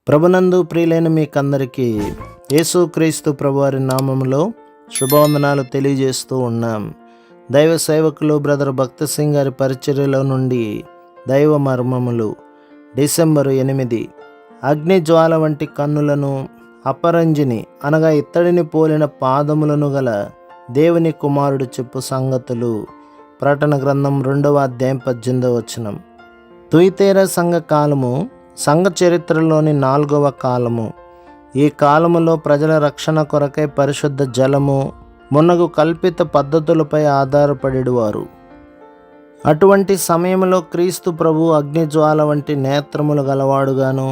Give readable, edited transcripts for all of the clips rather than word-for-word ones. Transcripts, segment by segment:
ప్రభునందు ప్రియులైన మీకందరికీ యేసుక్రీస్తు ప్రభువారి నామములో శుభవందనాలు తెలియజేస్తూ ఉన్నాం. దైవ సేవకులు బ్రదర్ భక్త సింగ్ గారి పరిచర్యలో నుండి దైవ మర్మములు డిసెంబరు 8. అగ్ని జ్వాల వంటి కన్నులను, అపరంజిని అనగా ఇత్తడిని పోలిన పాదములను గల దేవుని కుమారుడు చెప్పు సంగతులు. ప్రకటన గ్రంథం 2వ అధ్యాయం 18వ వచనం. తుయితేర సంఘ కాలము సంఘ చరిత్రలోని 4వ కాలము. ఈ కాలములో ప్రజల రక్షణ కొరకై పరిశుద్ధ జలము మున్నగు కల్పిత పద్ధతులపై ఆధారపడేవారు. అటువంటి సమయంలో క్రీస్తు ప్రభు అగ్నిజ్వాల వంటి నేత్రములు గలవాడుగాను,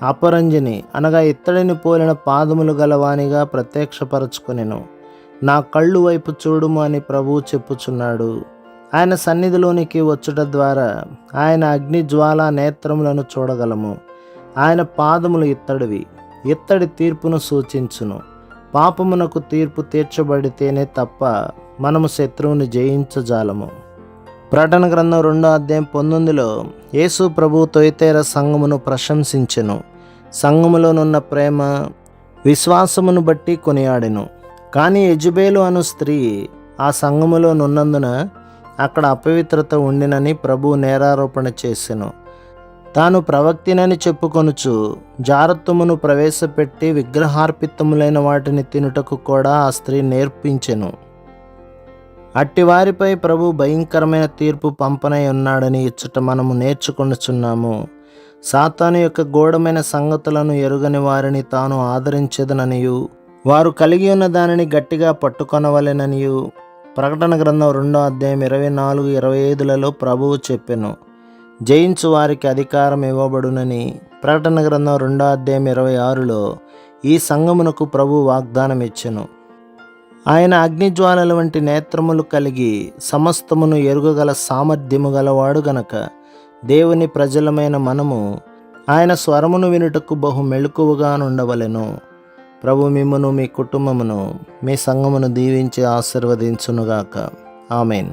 అపరంజిని అనగా ఇత్తడిని పోలిన పాదములు గలవానిగా ప్రత్యక్షపరచుకొనెను. నా కళ్ళు వైపు చూడుము అని ప్రభువు చెప్పుచున్నాడు. ఆయన సన్నిధిలోనికి వచ్చుట ద్వారా ఆయన అగ్ని జ్వాల నేత్రములను చూడగలము. ఆయన పాదములు ఇత్తడివి, ఇత్తడి తీర్పును సూచించును. పాపమునకు తీర్పు తీర్చబడితేనే తప్ప మనము శత్రువుని జయించజాలము. ప్రకటన గ్రంథం 2వ అధ్యాయం 19లో యేసు ప్రభు తొయితేర సంఘమును ప్రశంసించెను. సంఘములోనున్న ప్రేమ విశ్వాసమును బట్టి కొనియాడెను. కానీ యెజబేలు అను స్త్రీ ఆ సంఘములో నున్నందున అక్కడ అపవిత్రత ఉండినని ప్రభువు నేరారోపణ చేసెను. తాను ప్రవక్తినని చెప్పుకొనుచు జారత్వమును ప్రవేశపెట్టి విగ్రహార్పితములైన వాటిని తినుటకు కూడా ఆ స్త్రీ నేర్పించెను. అట్టివారిపై ప్రభు భయంకరమైన తీర్పు పంపనై ఉన్నాడని ఇచ్చట మనము నేర్చుకొనుచున్నాము. సాతాను యొక్క గూఢమైన సంగతులను ఎరుగని వారిని తాను ఆదరించెదననియు, వారు కలిగి ఉన్న దానిని గట్టిగా పట్టుకొనవలెననియు ప్రకటన గ్రంథం 2వ అధ్యాయం 24-25లలో ప్రభువు చెప్పెను. జయించు వారికి అధికారం ఇవ్వబడునని ప్రకటన గ్రంథం 2వ అధ్యాయం 26లో ఈ సంఘమునకు ప్రభు వాగ్దానం ఇచ్చెను. ఆయన అగ్నిజ్వాలల వంటి నేత్రములు కలిగి సమస్తమును ఎరుగగల సామర్థ్యము గలవాడు గనక దేవుని ప్రజలమైన మనము ఆయన స్వరమును వినుటకు బహు మెలకువగా నుండవలెను. ప్రభు మిమ్మును, మీ కుటుంబమును, మీ సంఘమును దీవించి ఆశీర్వదించునుగాక. ఆమేన్.